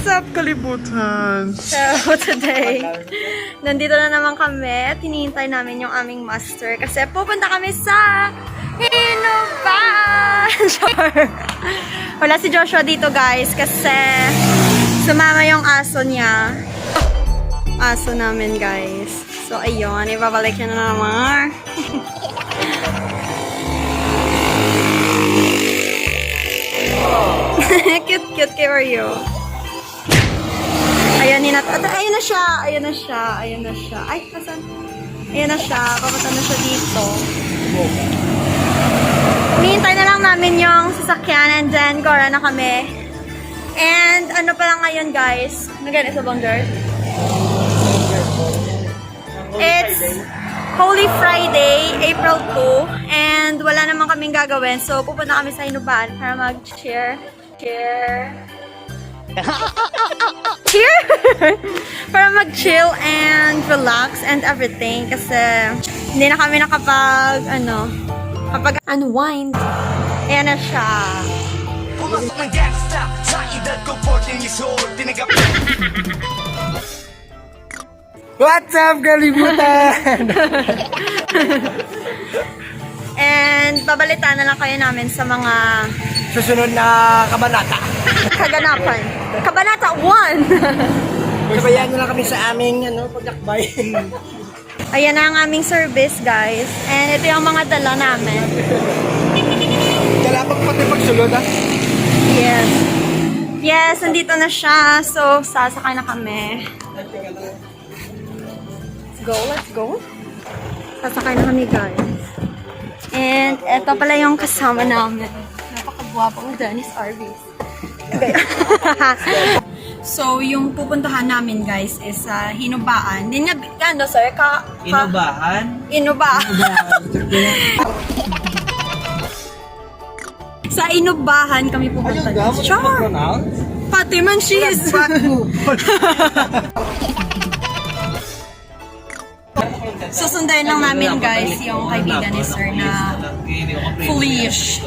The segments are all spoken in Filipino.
What's up, kalibutan? So, today, nandito na naman kami at hinihintay namin yung aming master kasi pupunta kami sa Hinuban! Sure. Wala si Joshua dito, guys, kasi sumama yung aso niya. Aso namin, guys. So, ayun, ibabalik niya na naman. Cute kay Oreo. Ayan, ayun na siya. Ay, kasan? Ayan na siya. Papunta na siya dito. Hinihintay na lang namin yung sasakyan and then gora na kami. And ano pala ngayon, guys? Nagano sa Bongers? It's Holy Friday, April 2. And wala naman kaming gagawin. So, pupunta kami sa Hinuban para mag-cheer. Para mag-chill and relax and everything kasi hindi na kami nakapag unwind. Ayan na siya. What's up, kalibutan? And babalitaan na lang kayo namin sa mga Susunod na kabanata. kaganapan. Kabanata 1! Sabayan nyo lang kami sa aming paglakbay. Ayan na ang aming service, guys. And ito yung mga dala namin. Dalapag pati pagsulod, ha? Yes. Yes, nandito na siya. So, sasakay na kami. Let's go. Sasakay na kami, guys. And eto pala yung kasama namin. Napakagwapong Dennis Arvis. Okay. So, yung pupuntahan namin, guys, is sa Hinubaan. Ano, sir? Inubahan? Sa Inubahan kami pupunta. Sure! Pati man she's! Susundayin lang namin, guys, yung kaibigan ni sir na foolish.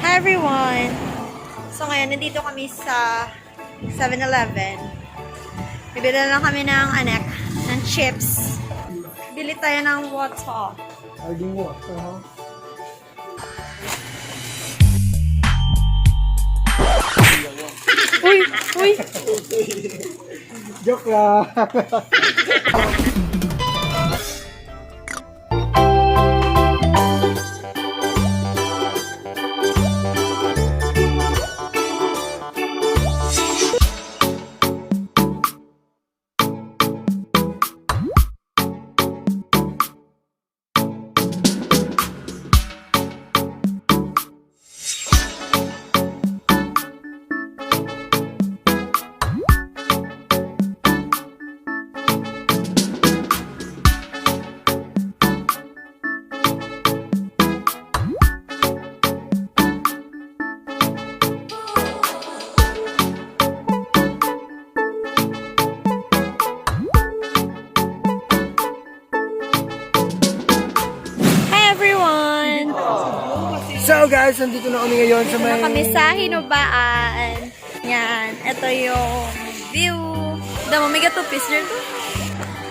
Hi everyone! So ngayon, nandito kami sa 7-Eleven. Bibili na lang kami ng ng chips. Bili tayo ng water. Alding mo. Uy! Joke lang. So guys, nandito na kami ngayon sa may... Kami sa Hinubaan. Yan. Ito yung view. Damo, may gatupis dyan to.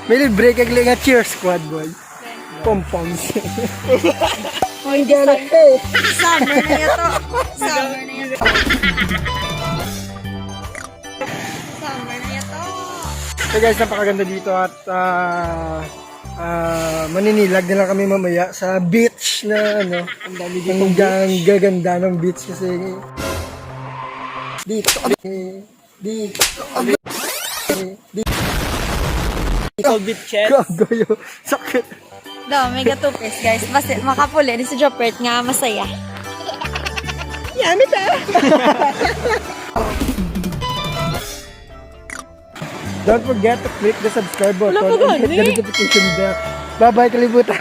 May libre kag nga cheer squad, boy. Pompoms. Ang gana eh. Summer na yato. Summer na yato. So guys, napakaganda dito at maninilag na lang kami mamaya sa beach na ang gaganda ng beach kasi dito Gagoyo. Sakit. Daw, may gatupis, guys. Basta makapuli. Di si Jopert nga masaya. Yami ta! Don't forget to click the subscribe button and hit the notification bell. Bye-bye, kalibutan!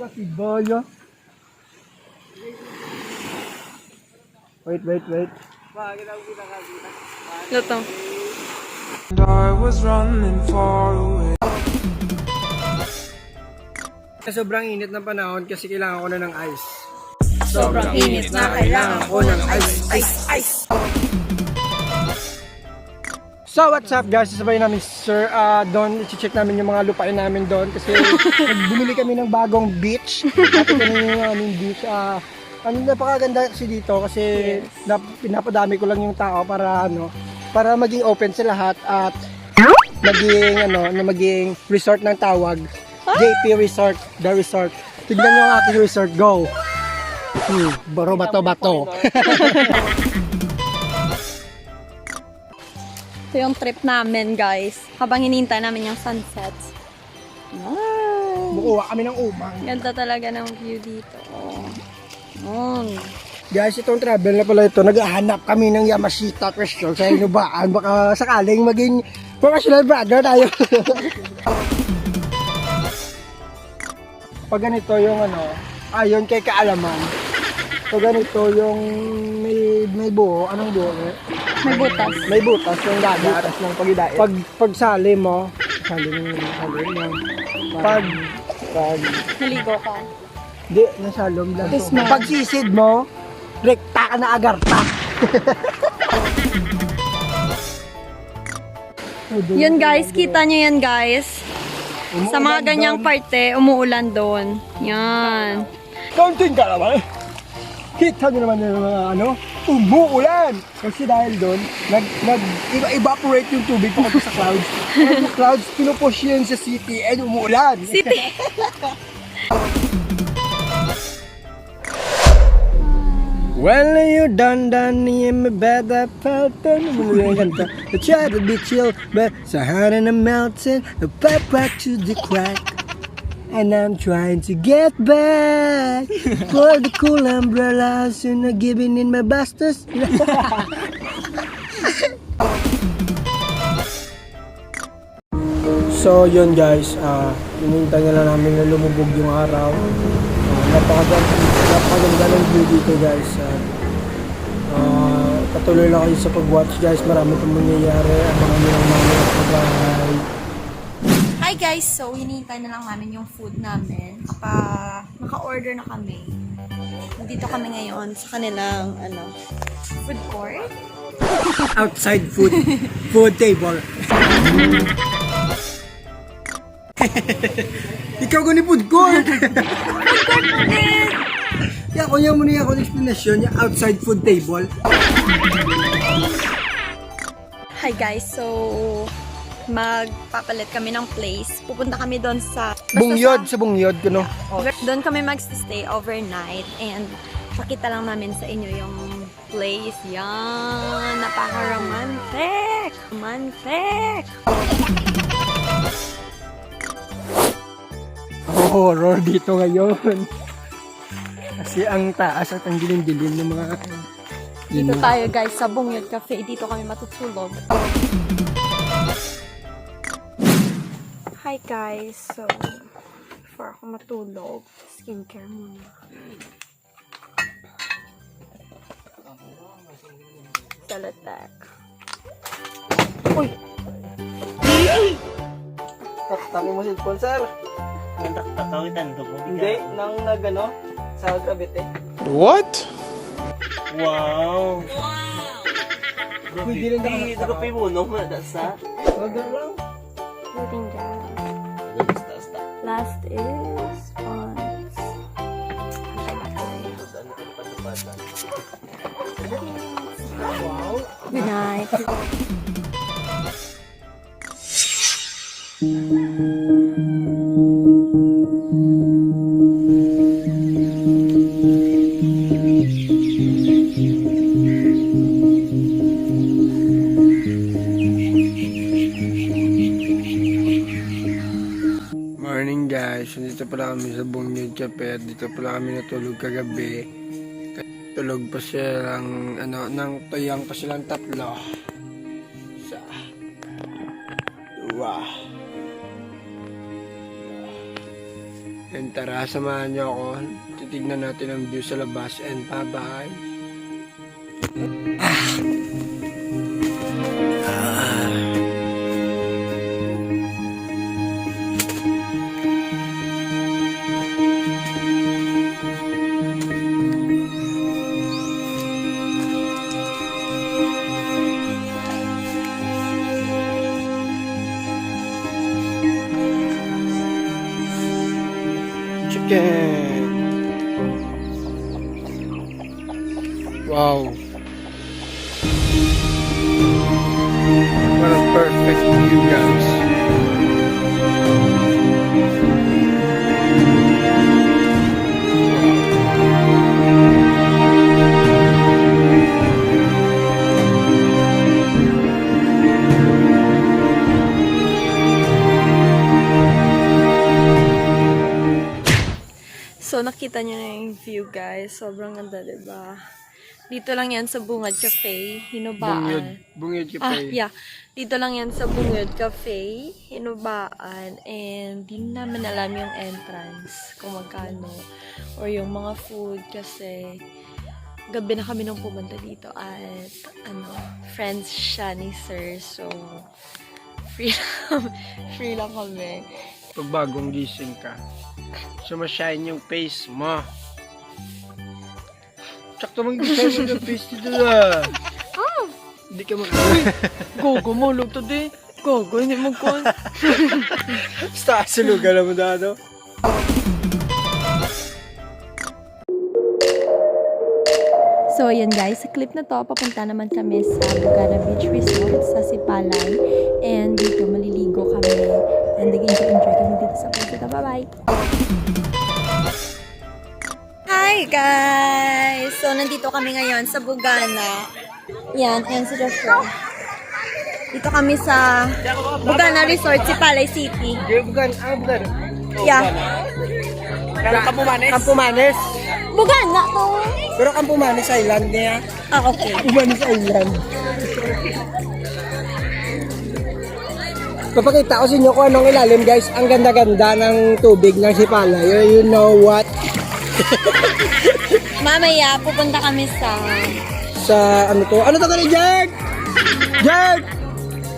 Kasi boyo. Wait. Luto. I was running far away. Sobrang init ng panahon kasi kailangan ko na ng ice. Sobrang init na kailangan ko ng ice. So what's up guys, sasabay namin Sir, doon i-check namin yung mga lupain namin doon kasi bumili kami ng bagong beach. Dati kami yung aming beach. Napakaganda kasi dito kasi pinapadami ko lang yung tao para para maging open sa lahat at maging resort ng tawag. JP Resort, the resort. Tignan nyo ang aking resort, go! Baro bato. Ito yung trip namin, guys. Habang hinihintay namin yung sunsets. Bukuha kami ng umang. Ganda talaga ng view dito. Guys, itong travel na pala ito, naghahanap kami ng Yamashita question sa inubaan. Baka sakaling maging professional brother tayo. Pag ganito yung ayon kay kaalaman. Pag ganito yung may buo, anong buo? May butas. May butas yung dagat. Ng pag-idait. Pag sali mo. Pag Naligo ka. di, nasalom lang. Yes, ma'am. Pag sisid mo, rekta ka na agarta. Yun guys, kita nyo yan guys. Sa mga ganyang parte, umuulan doon. Yan. Counting ka naman. Kita nyo naman yung mga umuulan. Kasi dahil doon, nag-evaporate yung tubig papunta sa clouds. And yung clouds, pinupush yun sa city and umuulan. City. When you're done in my bed, I felt the try to be chill, but so hot in the mountain, the pipe right to the crack. And I'm trying to get back for the cool umbrellas and not giving in my bastards. So yun guys, hinihintay na lang namin na lumubog yung araw. Napakaganda ng view dito guys. Patuloy lang kayo sa pag-watch guys, marami pang mangyayari. Abangan nyo lang namin at pag-ahay. Hi guys, so hinihintay na lang namin yung food namin. Kapag naka-order na kami, dito kami ngayon sa kanilang food court. Outside food table. Ikaw ko ni food court. Ya, kunya mo niya ako ng explanation yung outside food table. Hi guys, so magpapalit kami ng place. Pupunta kami doon sa Bungyod, sa Bungyod, kuno. Doon kami magstay overnight and pakita lang namin sa inyo yung place. Yan, napaka-romantic. Romantic. Horror dito ngayon. Kasi ang taas at ang dilim-dilim ng mga Dito tayo guys sa Bungyod Cafe. Dito kami matutulog. Hi guys. So, before ako matulog, skincare muna. Salatek. Uy! Tabi mo si sponsor. Tatawitan to po. Hindi, nang sa Cavite. What? Wow! Pwede rin Hindi, nagapay mo, no? Madasa? Order lang. Waiting dyan. Basta. Last is once. Wow. Good night. Morning guys, dito pala kami sa Bungyod Cafe at dito pala kami natulog kagabi. Tulog pa silang nang tuyang pa silang tatlo. Sa dua. And tara, samahan niyo ako. Titignan natin ang view sa labas and bye-bye. Chicken! Wow! What a perfect view, guys! So, nakita niyo na yung view, guys. Sobrang ganda, diba? Dito lang yan sa Bungad Cafe, Hinubaan. Bungid Ah, Cafe. yeah. Dito lang yan sa Bungad Cafe, Hinubaan. And di namin alam yung entrance, kung magkano. Or yung mga food, kasi gabi na kami nung pumunta dito. At, friends siya ni Sir. So, free lang kami. Pag bagong gising ka, sumashine yung face mo. Sakto mag-design mo yung face dito na. Oh! Hindi ka Gogo mo, lugto di. Gogo, hindi mo kon. Basta sulugan naman na ano. So, ayan guys, sa clip na to, papunta naman kami sa Bugana Beach Resort sa Sipalay. And dito, maliligo kami. And nag-enjoy kami dito sa Pusita. Bye-bye! Hi guys! So, nandito kami ngayon sa Bugana. Yan si Joshua. Dito kami sa Bugana Resort, Sipalay City. Bugan. Yeah. Campumanes. Bugana to! Pero Campumanes Island niya. Ah, okay. Campumanes Island. Papakita ko sa inyo kung anong ilalim, guys. Ang ganda-ganda ng tubig ng Sipalay. You know what? Mamaya, pupunta kami sa... Ano to? Ano to ka rin, Jerd? Jerd!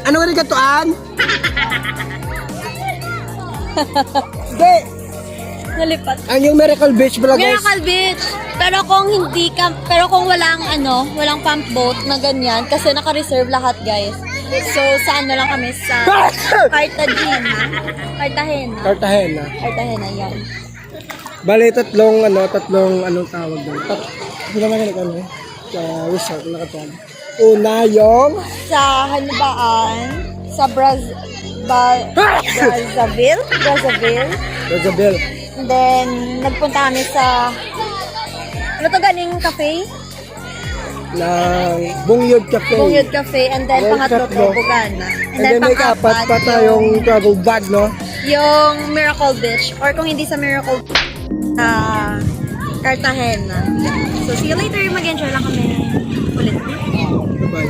Ano ka rin katuan? Hindi! Nalipat. Ang yung Miracle Beach pala, guys. Miracle Beach. Pero kung walang walang pump boat na ganyan kasi naka-reserve lahat, guys. So sa lang kami sa Cartagena. Cartagena. Cartagena yan. Bali, tatlong anong tawag doon? Hindi naman ganito, sa resort na katuan. Una yung... Sa Hanubaan, sa Brazzaville. Rosabel. And then nagpunta kami sa galing cafe? Ng Bungyod Cafe. Bungyod Cafe, and then Yung pangatlo tatlo. to, Bugana. And then may kapat pa tayong travel bag, no? Yung Miracle Beach, or kung hindi sa Miracle Cartagena. So, see you later. Mag-enjoy lang kami ulit. Bye-bye.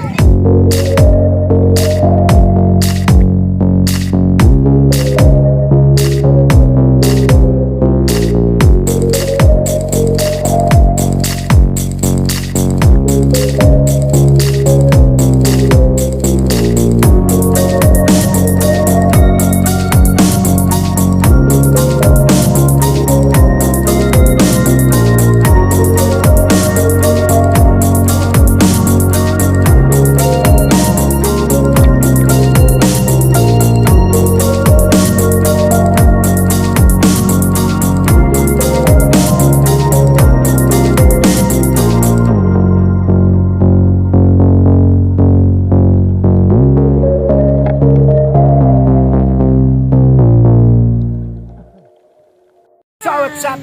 What's up?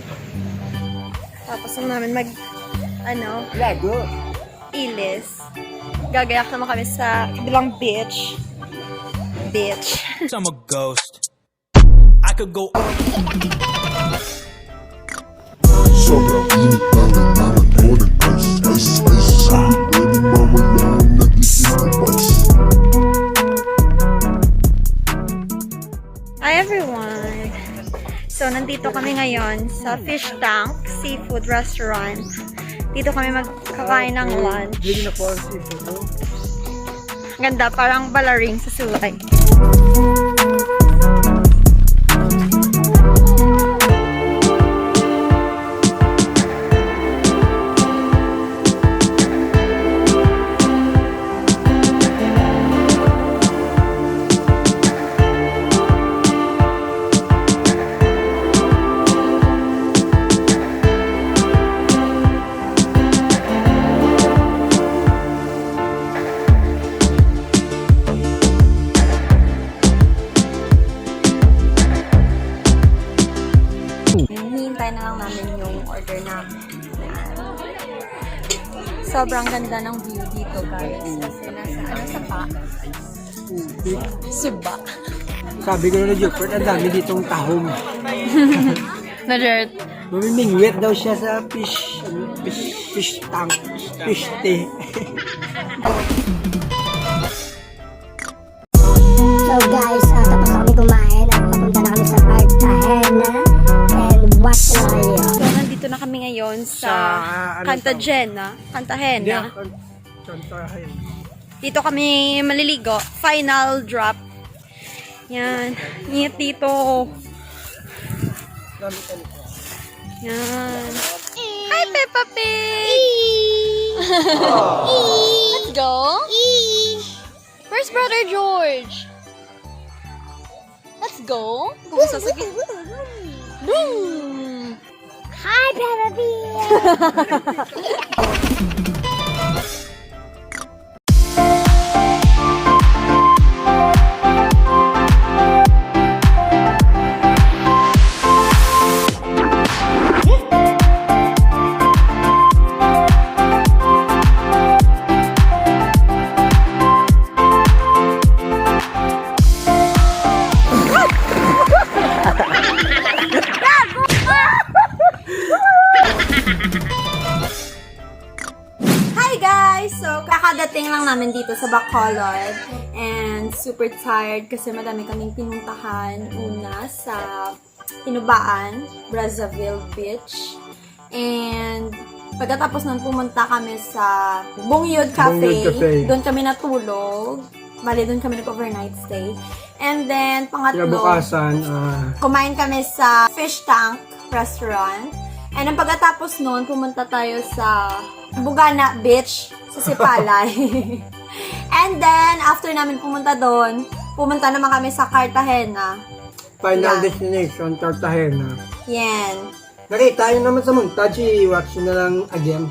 Tapos namin Lago. ilis. Gagayak naman kami sa kabilang beach. I'm a ghost. I could go. Sobrang init namin naman doon ang ice. Baby mama lang nag-isip ng bus. Hi everyone! So, nandito kami ngayon sa Fish Tank Seafood Restaurant. Dito kami magkakain ng lunch. Hindi na po ang seafood, no? Ganda, parang balaring sa sulay. Hihintay na lang namin yung order namin. Yan. Sobrang ganda ng view dito, guys. Kasi nasa sa pa? Suba. Sabi ko na Jupert, ang dami ditong tahong. Na dirt. Mamimingwit daw siya sa fish tank, fish tea. So guys, tapos na kami kumain at papunta na kami sa Cartagena and watch na kayo. So, nandito na kami ngayon sa Cartagena. Cartagena. Dito kami maliligo. Final drop. Yan. Ingat dito. Yan. Hi, Peppa Pig! Let's go. Where's Brother George? Let's go. Kung sasagin. Boom! Hi, baby! Hi guys! So, kakadating lang namin dito sa Bacolod and super tired kasi madami kaming pinuntahan. Una sa Tinubaan, Brazzaville Beach. And pagkatapos nun pumunta kami sa Bungyod Cafe. Bungyod Cafe. Doon kami natulog. Bali, doon kami nag-overnight stay. And then, pangatlo, Kinabukasan, kumain kami sa Fish Tank Restaurant. And ang pagkatapos noon, pumunta tayo sa Bugana Beach sa Sipalay. And then, after namin pumunta doon, pumunta naman kami sa Cartagena. final Yeah. destination, Cartagena. Yan. Nakita yun naman sa montage, i-watch nyo na lang again.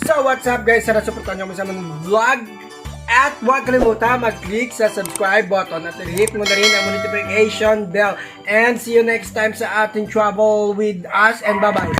So, what's up guys? Sana supportan nyo kami sa mga vlog. At huwag kalimutan mag-click sa subscribe button at i-hit mo na rin ang notification bell. And see you next time sa ating travel with us and bye-bye.